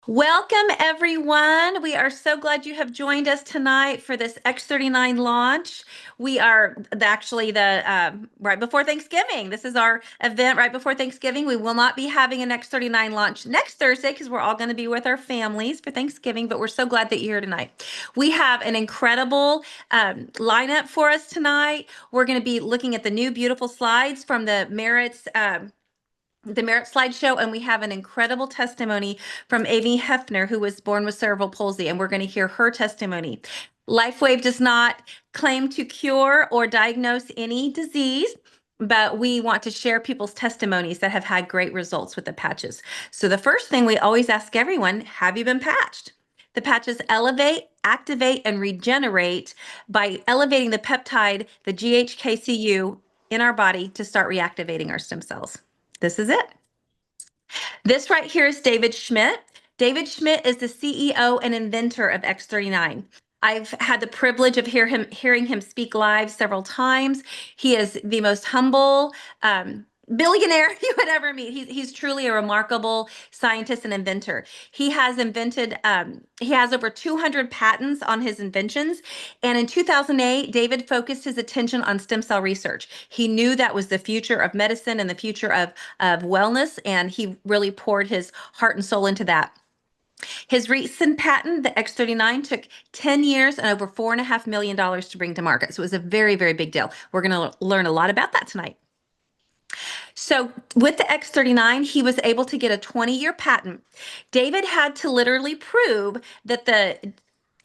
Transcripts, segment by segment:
Welcome, everyone. We are so glad you have joined us tonight for this X39 launch. We are actually right before Thanksgiving. This is our event right before Thanksgiving. We will not be having an X39 launch next Thursday because we're all going to be with our families for Thanksgiving, but we're so glad that you're here tonight. We have an incredible lineup for us tonight. We're going to be looking at the new beautiful slides from the Merit slideshow, and we have an incredible testimony from Amy Heffner, who was born with cerebral palsy, and we're going to hear her testimony. LifeWave does not claim to cure or diagnose any disease, but we want to share people's testimonies that have had great results with the patches. So the first thing we always ask everyone, have you been patched? The patches elevate, activate, and regenerate by elevating the peptide, the GHKCU, in our body to start reactivating our stem cells. This is it. This right here is David Schmidt. David Schmidt is the CEO and inventor of X39. I've had the privilege of hearing him speak live several times. He is the most humble billionaire you would ever meet. He's truly a remarkable scientist and inventor. He has over 200 patents on his inventions. And in 2008, David focused his attention on stem cell research. He knew that was the future of medicine and the future of wellness, and he really poured his heart and soul into that. His recent patent, the X39, took 10 years and over $4.5 million to bring to market. So it was a very, very big deal. We're going to learn a lot about that tonight. So with the X39, he was able to get a 20-year patent. David had to literally prove that the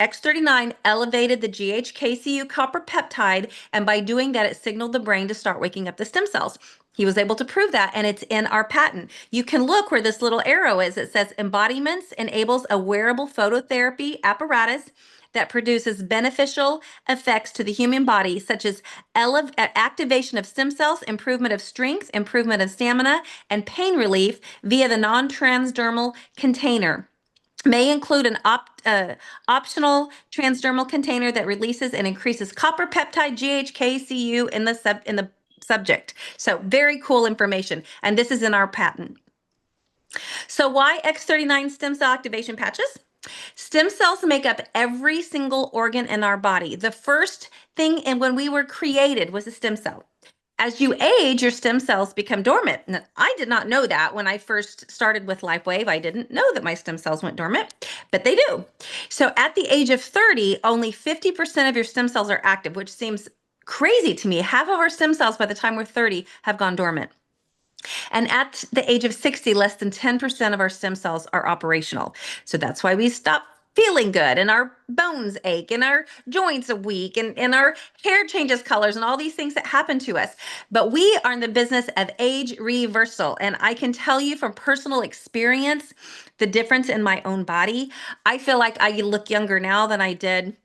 X39 elevated the GHKCU copper peptide, and by doing that, it signaled the brain to start waking up the stem cells. He was able to prove that, and it's in our patent. You can look where this little arrow is. It says embodiments enables a wearable phototherapy apparatus that produces beneficial effects to the human body, such as activation of stem cells, improvement of strength, improvement of stamina, and pain relief via the non-transdermal container. May include an optional transdermal container that releases and increases copper peptide GHKCU in the subject. So very cool information, and this is in our patent. So why X39 stem cell activation patches? Stem cells make up every single organ in our body. The first thing and when we were created was a stem cell. As you age, your stem cells become dormant. And I did not know that when I first started with LifeWave. I didn't know that my stem cells went dormant, but they do. So at the age of 30, only 50% of your stem cells are active, which seems crazy to me. Half of our stem cells by the time we're 30 have gone dormant. And at the age of 60, less than 10% of our stem cells are operational. So that's why we stop feeling good, and our bones ache, and our joints are weak, and our hair changes colors, and all these things that happen to us. But we are in the business of age reversal. And I can tell you from personal experience, the difference in my own body. I feel like I look younger now than I did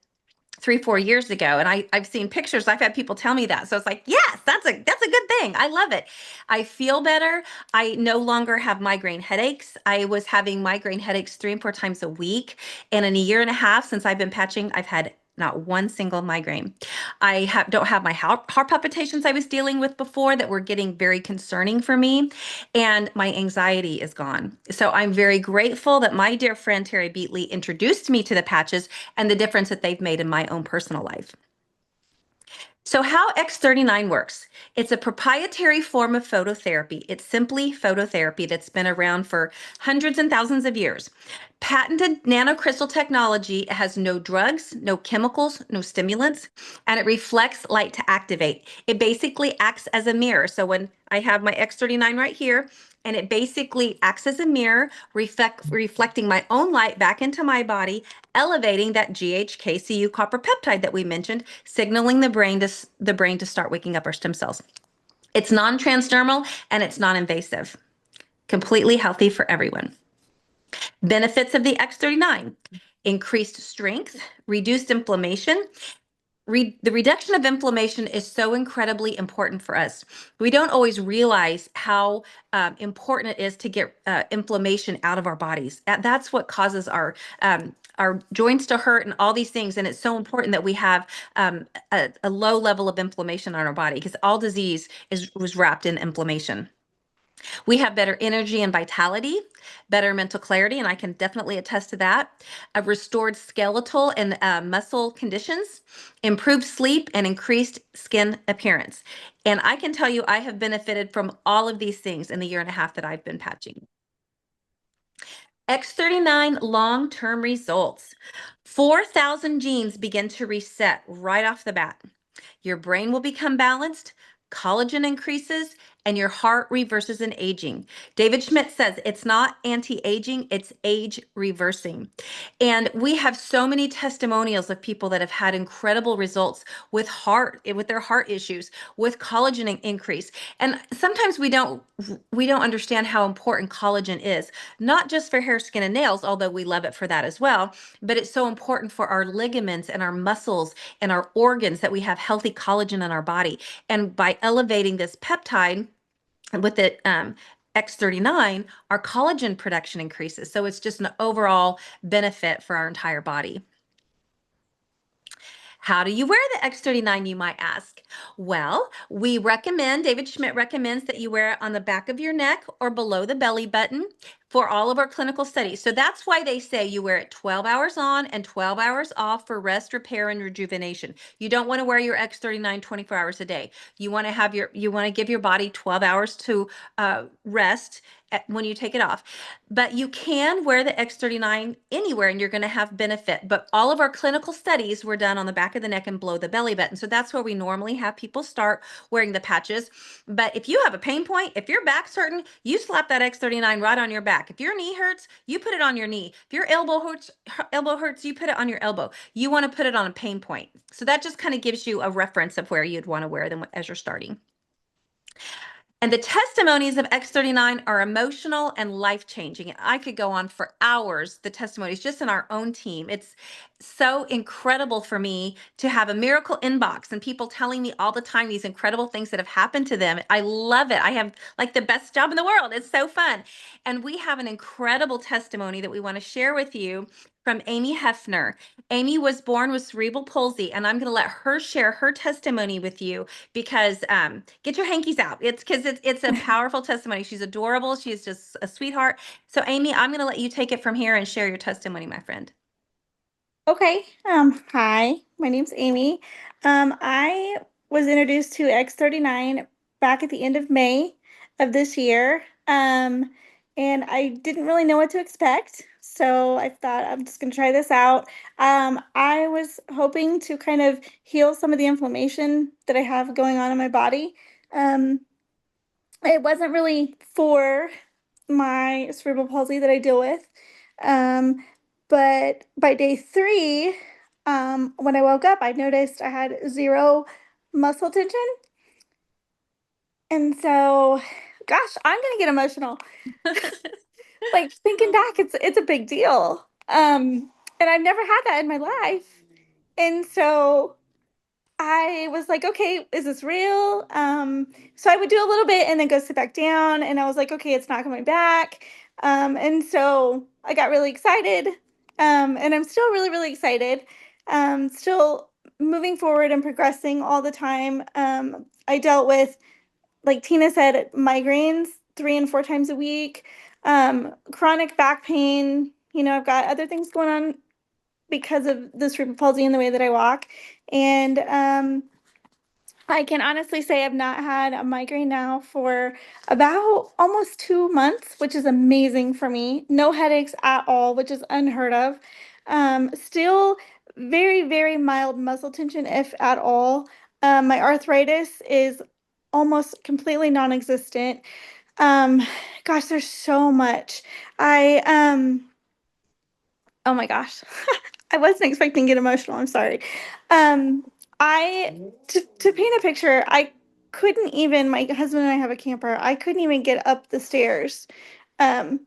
3-4 years ago, and I've seen pictures. I've had people tell me that, so it's like, yes, that's a good thing. I love it. I feel better. I no longer have migraine headaches. I was having migraine headaches 3 and 4 times a week, and in a year and a half since I've been patching, I've had not one single migraine. I don't have my heart palpitations I was dealing with before that were getting very concerning for me, and my anxiety is gone. So I'm very grateful that my dear friend Terry Beatley introduced me to the patches and the difference that they've made in my own personal life. So how X39 works, it's a proprietary form of phototherapy. It's simply phototherapy that's been around for hundreds and thousands of years. Patented nanocrystal technology. It has no drugs, no chemicals, no stimulants, and it reflects light to activate. It basically acts as a mirror. So when I have my X39 right here, and it basically acts as a mirror, reflecting my own light back into my body, elevating that GHKCU copper peptide that we mentioned, signaling the brain to start waking up our stem cells. It's non-transdermal and it's non-invasive, completely healthy for everyone. Benefits of the X39: increased strength, reduced inflammation. The reduction of inflammation is so incredibly important for us. We don't always realize how important it is to get inflammation out of our bodies. That's what causes our joints to hurt and all these things. And it's so important that we have a low level of inflammation on our body, because all disease was wrapped in inflammation. We have better energy and vitality, better mental clarity, and I can definitely attest to that. A restored skeletal and muscle conditions, improved sleep, and increased skin appearance. And I can tell you, I have benefited from all of these things in the year and a half that I've been patching. X39 long term results. 4,000 genes begin to reset right off the bat. Your brain will become balanced, collagen increases, and your heart reverses in aging. David Schmidt says it's not anti aging, it's age reversing. And we have so many testimonials of people that have had incredible results with their heart issues, with collagen increase. And sometimes we don't understand how important collagen is, not just for hair, skin, and nails, although we love it for that as well, but it's so important for our ligaments and our muscles and our organs that we have healthy collagen in our body. And by elevating this peptide with it, X39, our collagen production increases. So it's just an overall benefit for our entire body. How do you wear the X39, you might ask? Well, David Schmidt recommends that you wear it on the back of your neck or below the belly button for all of our clinical studies. So that's why they say you wear it 12 hours on and 12 hours off for rest, repair, and rejuvenation. You don't want to wear your X39 24 hours a day. You want to give your body 12 hours to rest when you take it off. But you can wear the X39 anywhere and you're going to have benefit. But all of our clinical studies were done on the back of the neck and below the belly button. So that's where we normally have people start wearing the patches. But if you have a pain point, if your back's hurting, you slap that X39 right on your back. If your knee hurts, you put it on your knee. If your elbow hurts, you put it on your elbow. You want to put it on a pain point. So that just kind of gives you a reference of where you'd want to wear them as you're starting. And the testimonies of X39 are emotional and life-changing. And I could go on for hours, the testimonies just in our own team. It's so incredible for me to have a miracle inbox and people telling me all the time these incredible things that have happened to them. I love it. I have like the best job in the world. It's so fun. And we have an incredible testimony that we want to share with you from Amy Heffner. Amy was born with cerebral palsy, and I'm going to let her share her testimony with you because get your hankies out. It's a powerful testimony. She's adorable. She's just a sweetheart. So Amy, I'm going to let you take it from here and share your testimony, my friend. Okay. Hi, my name's Amy. I was introduced to X39 back at the end of May of this year. And I didn't really know what to expect. So I thought I'm just going to try this out. I was hoping to kind of heal some of the inflammation that I have going on in my body. Um, it wasn't really for my cerebral palsy that I deal with. Um, but by day 3, when I woke up, I noticed I had 0 muscle tension. And so, gosh, I'm gonna get emotional. Like thinking back, it's a big deal. And I've never had that in my life. And so I was like, okay, is this real? So I would do a little bit and then go sit back down. And I was like, okay, it's not coming back. And so I got really excited. And I'm still really, really excited. Still moving forward and progressing all the time. I dealt with, like Tina said, migraines 3 and 4 times a week, chronic back pain. I've got other things going on because of the cerebral palsy and the way that I walk. And I can honestly say I've not had a migraine now for about almost 2 months, which is amazing for me. No headaches at all, which is unheard of. Still very, very mild muscle tension, if at all. My arthritis is almost completely non-existent. Um, Gosh, there's so much. Oh my gosh. I wasn't expecting to get emotional. I'm sorry. Um, to paint a picture, I couldn't even, my husband and I have a camper. I couldn't even get up the stairs. Um,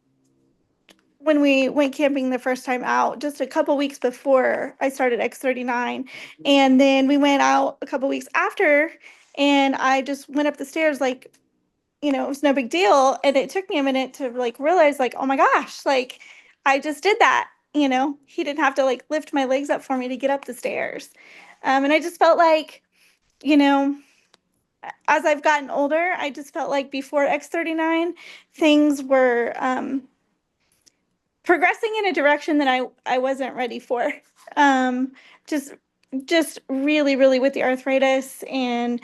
when we went camping the first time out, just a couple weeks before I started X39. And then we went out a couple weeks after, and I just went up the stairs like, it was no big deal. And it took me a minute to like realize, like, oh my gosh, like I just did that. He didn't have to like lift my legs up for me to get up the stairs. And I just felt like, you know, as I've gotten older, I just felt like before X39, things were progressing in a direction that I wasn't ready for. Um, just really, really with the arthritis and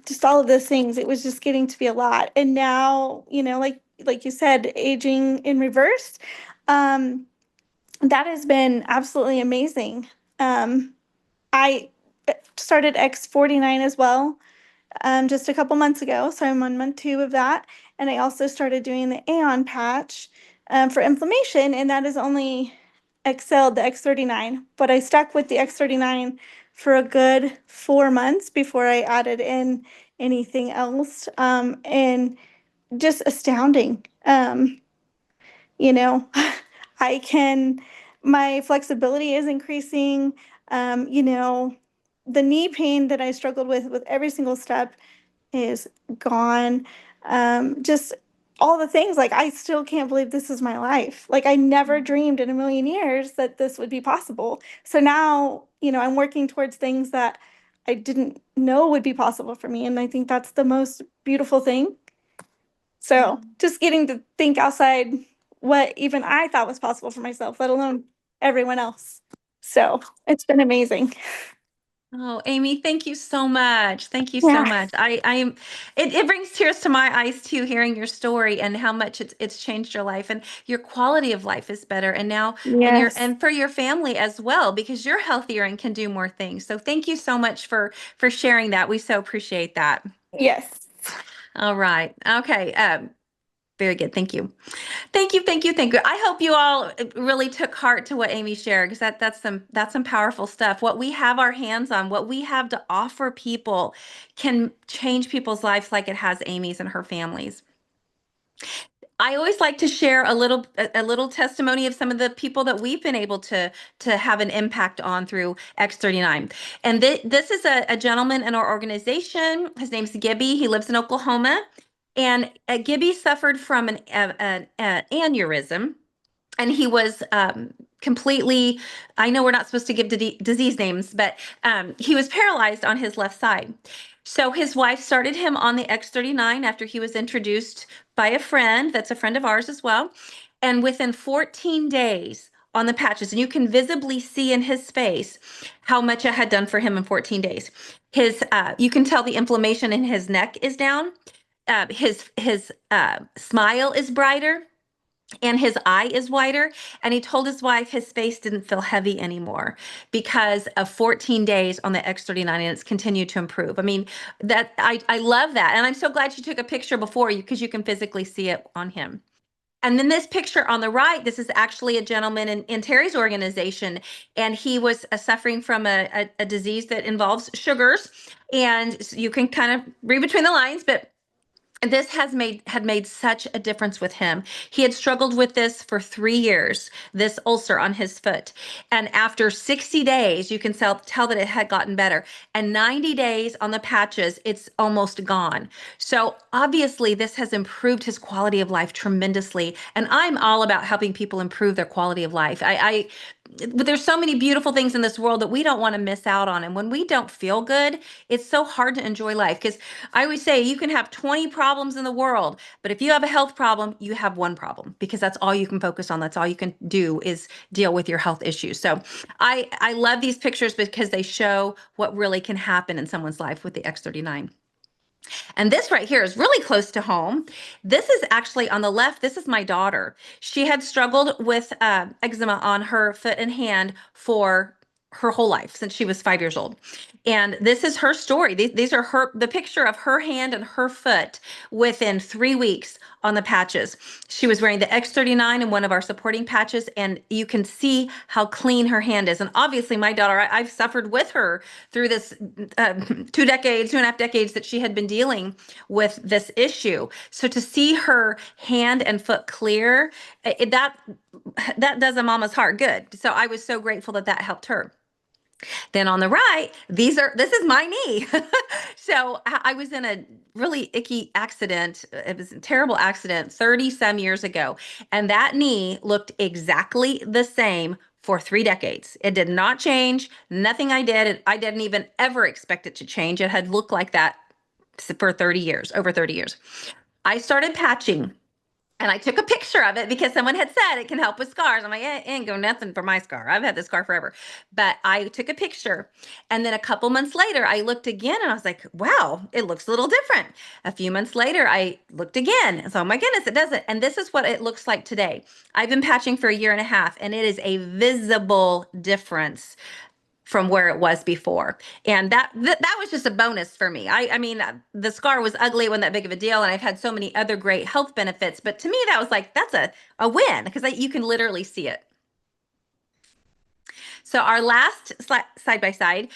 just all of those things, it was just getting to be a lot. And now, like you said, aging in reverse, um, that has been absolutely amazing. I started X49 as well just a couple months ago. So I'm on month 2 of that. And I also started doing the Aeon patch for inflammation, and that is only excelled the X39. But I stuck with the X39 for a good 4 months before I added in anything else. And just astounding. You know, I can, my flexibility is increasing. You know, the knee pain that I struggled with every single step is gone. Just all the things, like, I still can't believe this is my life. Like, I never dreamed in a million years that this would be possible. So now, I'm working towards things that I didn't know would be possible for me. And I think that's the most beautiful thing. So just getting to think outside what even I thought was possible for myself, let alone everyone else. So it's been amazing. Oh, Amy, thank you so much. Thank you so Yeah. much. It brings tears to my eyes too, hearing your story and how much it's changed your life, and your quality of life is better. And now, Yes. and for your family as well, because you're healthier and can do more things. So thank you so much for sharing that. We so appreciate that. Yes. All right. Okay. Very good. Thank you. Thank you, thank you, thank you. I hope you all really took heart to what Amy shared, because that's some powerful stuff. What we have our hands on, what we have to offer people, can change people's lives like it has Amy's and her family's. I always like to share a little testimony of some of the people that we've been able to have an impact on through X39. And this is a gentleman in our organization. His name's Gibby. He lives in Oklahoma, and Gibby suffered from an aneurysm, and he was completely, I know we're not supposed to give disease names, but he was paralyzed on his left side. So his wife started him on the X39 after he was introduced by a friend that's a friend of ours as well. And within 14 days on the patches, and you can visibly see in his face how much it had done for him in 14 days. You can tell the inflammation in his neck is down. His smile is brighter, and his eye is wider. And he told his wife his face didn't feel heavy anymore because of 14 days on the X39, and it's continued to improve. I mean, that I love that. And I'm so glad you took a picture before you, because you can physically see it on him. And then this picture on the right, this is actually a gentleman in Terry's organization, and he was suffering from a disease that involves sugars. And you can kind of read between the lines, but this had made such a difference with him. He had struggled with this for 3 years, this ulcer on his foot. And after 60 days, you can tell that it had gotten better. And 90 days on the patches, it's almost gone. So obviously, this has improved his quality of life tremendously. And I'm all about helping people improve their quality of life. But there's so many beautiful things in this world that we don't want to miss out on. And when we don't feel good, it's so hard to enjoy life. Because I always say, you can have 20 problems in the world, but if you have a health problem, you have one problem, because that's all you can focus on. That's all you can do, is deal with your health issues. So I love these pictures because they show what really can happen in someone's life with the X39. And this right here is really close to home. This is actually on the left. This is my daughter. She had struggled with eczema on her foot and hand for her whole life, since she was 5 years old. And this is her story. These are the picture of her hand and her foot within 3 weeks on the patches. She was wearing the X39 and one of our supporting patches, and you can see how clean her hand is. And obviously, my daughter, I've suffered with her through this 2.5 decades that she had been dealing with this issue. So to see her hand and foot clear, that does a mama's heart good. So I was so grateful that helped her. Then on the right, this is my knee. So I was in a really icky accident. It was a terrible accident 30 some years ago. And that knee looked exactly the same for 3 decades. It did not change. Nothing I did. I didn't even ever expect it to change. It had looked like that for 30 years, over 30 years. I started patching. And I took a picture of it because someone had said it can help with scars. I'm like, it ain't go nothing for my scar. I've had this scar forever. But I took a picture. And then a couple months later, I looked again and I was like, wow, it looks a little different. A few months later, I looked again. So, oh my goodness, it doesn't. And this is what it looks like today. I've been patching for a year and a half, and it is a visible difference from where it was before. And that was just a bonus for me. I mean, the scar was ugly, it wasn't that big of a deal, and I've had so many other great health benefits, but to me that was like, that's a win, because you can literally see it. So our last side by side,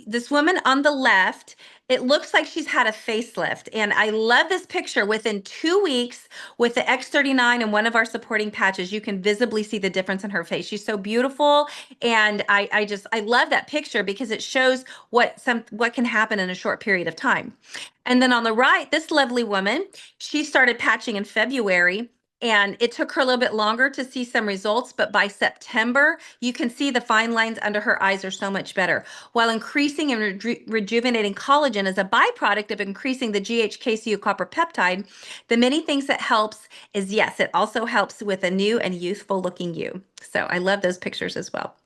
this woman on the left, it looks like she's had a facelift. And I love this picture. Within 2 weeks with the X39 and one of our supporting patches, you can visibly see the difference in her face. She's so beautiful. And I love that picture because it shows what can happen in a short period of time. And then on the right, this lovely woman, she started patching in February. And it took her a little bit longer to see some results, but by September, you can see the fine lines under her eyes are so much better. While increasing and rejuvenating collagen is a byproduct of increasing the GHKCU copper peptide, the many things that helps is, yes, it also helps with a new and youthful looking you. So I love those pictures as well.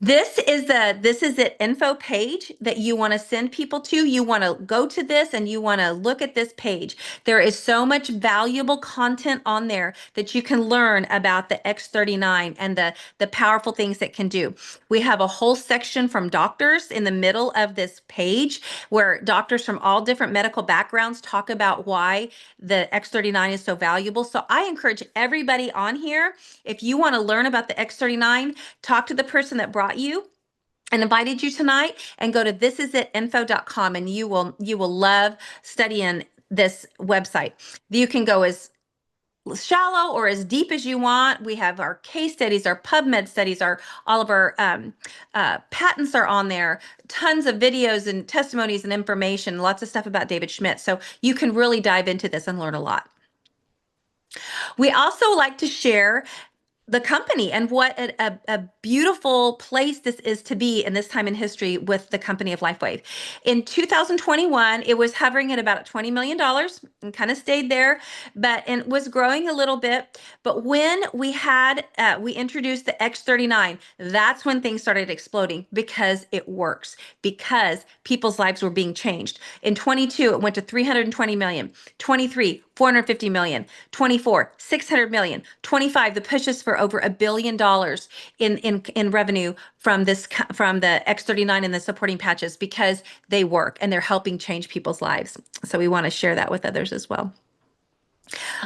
This is the info page that you want to send people to. You want to go to this and you want to look at this page. There is so much valuable content on there that you can learn about the X39 and the powerful things it can do. We have a whole section from doctors in the middle of this page where doctors from all different medical backgrounds talk about why the X39 is so valuable. So I encourage everybody on here, if you want to learn about the X39, talk to the person that brought you and invited you tonight, and go to thisitinfo.com, and you will love studying this website. You can go as shallow or as deep as you want. We have our case studies, our PubMed studies, all of our patents are on there, tons of videos and testimonies and information, lots of stuff about David Schmidt. So you can really dive into this and learn a lot. We also like to share the company and what a beautiful place this is to be in this time in history with the company of LifeWave. In 2021, it was hovering at about $20 million and kind of stayed there, but it was growing a little bit. But when we introduced the X39, that's when things started exploding, because it works, because people's lives were being changed. In 22, it went to 320 million, 23, 450 million, 24, 600 million, 25, the pushes for over $1 billion in revenue from the X39 and the supporting patches, because they work and they're helping change people's lives. So we want to share that with others as well.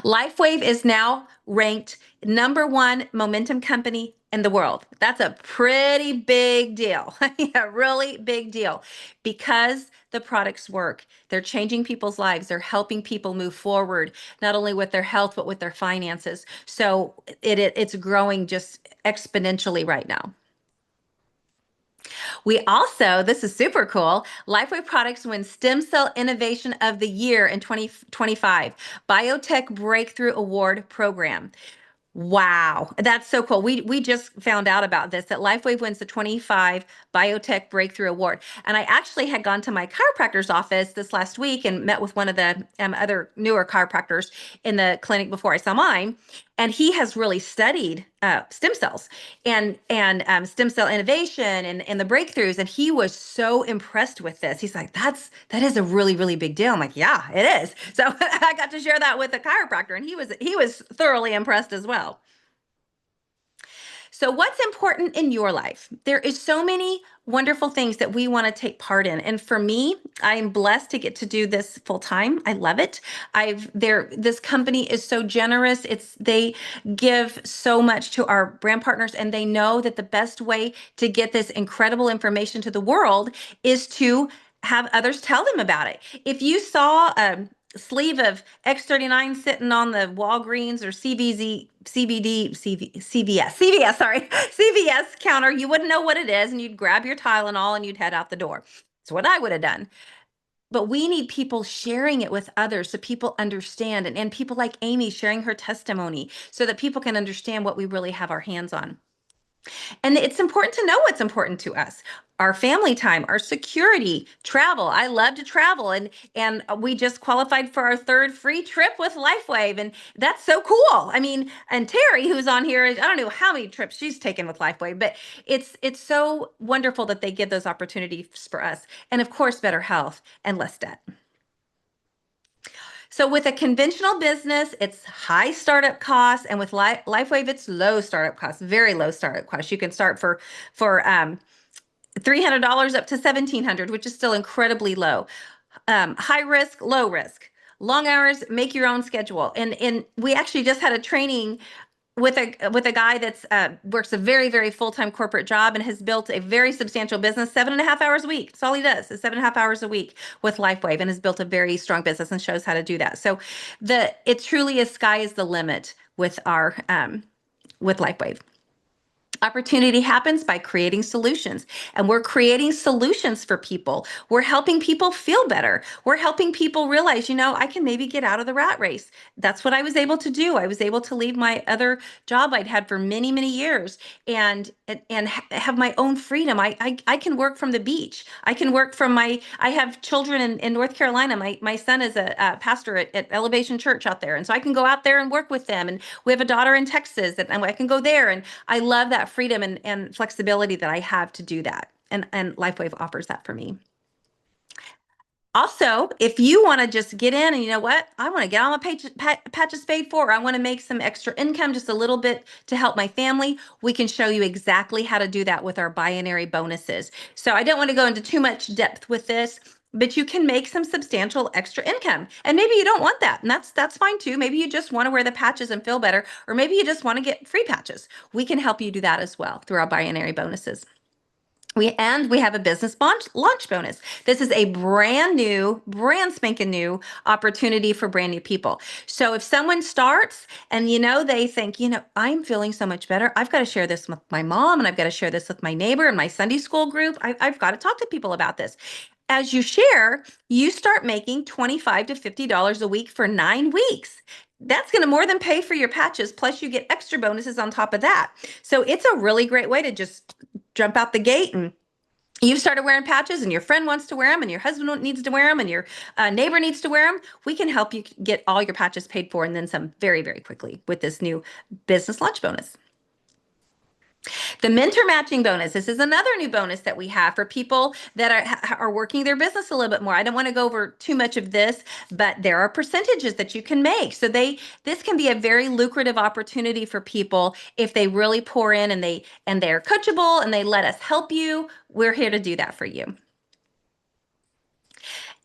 LifeWave is now ranked #1 momentum company in the world. That's a pretty big deal. A really big deal, because the products work. They're changing people's lives. They're helping people move forward, not only with their health, but with their finances. So it's growing just exponentially right now. We also, this is super cool, LifeWave products win Stem Cell Innovation of the Year in 2025 Biotech Breakthrough Award Program. Wow, that's so cool. We just found out about this, that LifeWave wins the 25 Biotech Breakthrough Award. And I actually had gone to my chiropractor's office this last week and met with one of the other newer chiropractors in the clinic before I saw mine. And he has really studied stem cells and stem cell innovation and the breakthroughs. And he was so impressed with this. He's like, that is a really, really big deal. I'm like, yeah, it is. So I got to share that with the chiropractor, and he was thoroughly impressed as well. So what's important in your life? There is so many wonderful things that we want to take part in. And for me, I'm blessed to get to do this full time. I love it. This company is so generous. They give so much to our brand partners, and they know that the best way to get this incredible information to the world is to have others tell them about it. If you saw sleeve of X39 sitting on the Walgreens or CVS counter, you wouldn't know what it is, and you'd grab your Tylenol and you'd head out the door. That's what I would have done. But we need people sharing it with others so people understand, and people like Amy sharing her testimony so that people can understand what we really have our hands on. And it's important to know what's important to us. Our family time, our security, travel. I love to travel, and we just qualified for our third free trip with LifeWave, and that's so cool. I mean, and Terry, who's on here, I don't know how many trips she's taken with LifeWave, but it's so wonderful that they give those opportunities for us, and of course, better health and less debt. So with a conventional business, it's high startup costs, and with LifeWave, it's low startup costs, very low startup costs. You can start for $300 up to $1,700, which is still incredibly low. High risk, low risk. Long hours, make your own schedule. And we actually just had a training with a guy that's works a very full-time corporate job and has built a very substantial business, 7.5 hours a week. That's all he does is 7.5 hours a week with LifeWave, and has built a very strong business and shows how to do that. So it truly is sky is the limit with our with LifeWave. Opportunity happens by creating solutions, and we're creating solutions for people. We're helping people feel better. We're helping people realize, I can maybe get out of the rat race. That's what I was able to do. I was able to leave my other job I'd had for many years and have my own freedom. I can work from the beach. I can work from I have children in North Carolina. My son is a pastor at Elevation Church out there. And so I can go out there and work with them. And we have a daughter in Texas, and I can go there. And I love that freedom and flexibility that I have to do that. And LifeWave offers that for me. Also, if you want to just get in and you know what, I want to get all my patches paid for, or I want to make some extra income, just a little bit to help my family, we can show you exactly how to do that with our binary bonuses. So I don't want to go into too much depth with this, but you can make some substantial extra income. And maybe you don't want that, and that's fine too. Maybe you just want to wear the patches and feel better, or maybe you just want to get free patches. We can help you do that as well through our binary bonuses. We have a business launch bonus. This is a brand spanking new opportunity for brand new people. So if someone starts and they think, I'm feeling so much better, I've got to share this with my mom, and I've got to share this with my neighbor and my Sunday school group. I've got to talk to people about this. As you share, you start making $25 to $50 a week for 9 weeks. That's going to more than pay for your patches. Plus you get extra bonuses on top of that. So it's a really great way to just jump out the gate, and you've started wearing patches, and your friend wants to wear them, and your husband needs to wear them, and your neighbor needs to wear them. We can help you get all your patches paid for and then some very quickly with this new business launch bonus. The mentor matching bonus. This is another new bonus that we have for people that are working their business a little bit more. I don't want to go over too much of this, but there are percentages that you can make. So this can be a very lucrative opportunity for people if they really pour in and they're coachable and they let us help you. We're here to do that for you.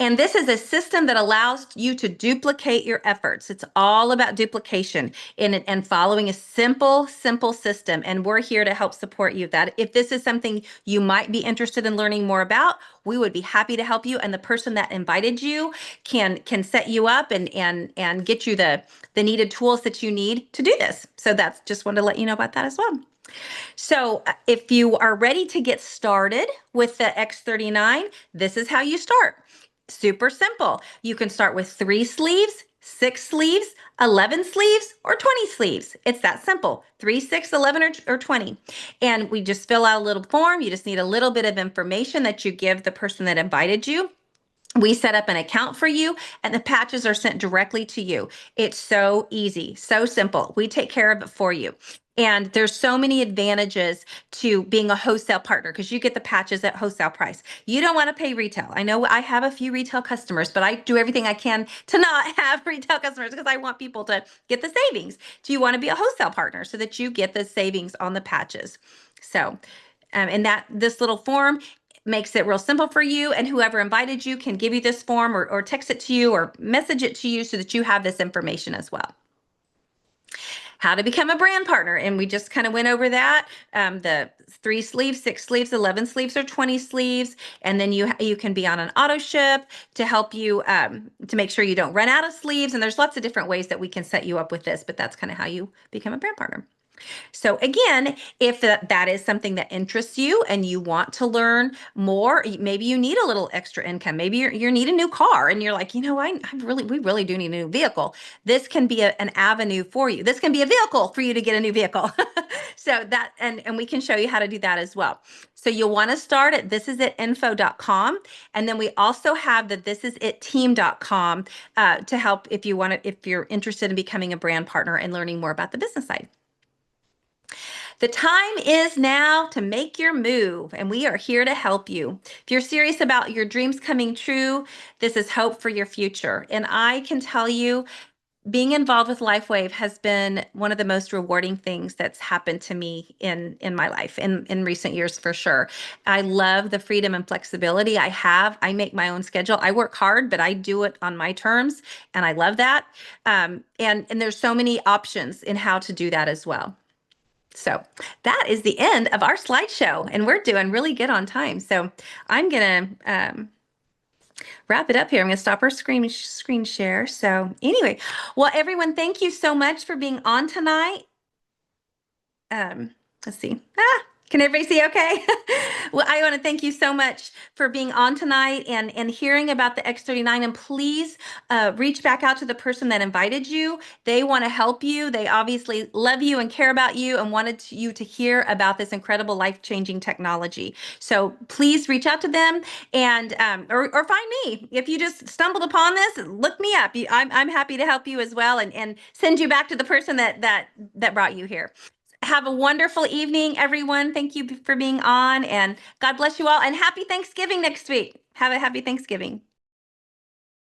And this is a system that allows you to duplicate your efforts. It's all about duplication and following a simple system. And we're here to help support you. That if this is something you might be interested in learning more about, we would be happy to help you. And the person that invited you can set you up and get you the needed tools that you need to do this. So that's just wanted to let you know about that as well. So if you are ready to get started with the X39, this is how you start. Super simple. You can start with 3 sleeves, 6 sleeves, 11 sleeves, or 20 sleeves. It's that simple. 3, 6, 11, or 20. And we just fill out a little form. You just need a little bit of information that you give the person that invited you. We set up an account for you, and the patches are sent directly to you. It's so easy, so simple. We take care of it for you. And there's so many advantages to being a wholesale partner because you get the patches at wholesale price. You don't want to pay retail. I know I have a few retail customers, but I do everything I can to not have retail customers because I want people to get the savings. Do you want to be a wholesale partner so that you get the savings on the patches? So, and this little form makes it real simple for you, and whoever invited you can give you this form or text it to you or message it to you so that you have this information as well. How to become a brand partner. And we just kind of went over that. The 3 sleeves, 6 sleeves, 11 sleeves, or 20 sleeves. And then you can be on an auto ship to help you to make sure you don't run out of sleeves. And there's lots of different ways that we can set you up with this, but that's kind of how you become a brand partner. So again, if that is something that interests you and you want to learn more, maybe you need a little extra income. Maybe you need a new car and you're like, we really do need a new vehicle. This can be an avenue for you. This can be a vehicle for you to get a new vehicle. So that, and we can show you how to do that as well. So you'll want to start at thisisit.info.com. And then we also have the thisisitteam.com to help if you want to, if you're interested in becoming a brand partner and learning more about the business side. The time is now to make your move, and we are here to help you. If you're serious about your dreams coming true, this is hope for your future. And I can tell you, being involved with LifeWave has been one of the most rewarding things that's happened to me in my life in recent years, for sure. I love the freedom and flexibility I have. I make my own schedule. I work hard, but I do it on my terms, and I love that. And there's so many options in how to do that as well. So that is the end of our slideshow, and we're doing really good on time. So I'm going to wrap it up here. I'm going to stop our screen share. So anyway, well, everyone, thank you so much for being on tonight. Let's see. Can everybody see okay? Well, I want to thank you so much for being on tonight and hearing about the X39. And please reach back out to the person that invited you. They want to help you. They obviously love you and care about you and wanted you to hear about this incredible life-changing technology. So please reach out to them and or find me. If you just stumbled upon this, look me up. I'm happy to help you as well and send you back to the person that brought you here. Have a wonderful evening, everyone. Thank you for being on, and God bless you all, and happy Thanksgiving next week. Have a happy Thanksgiving.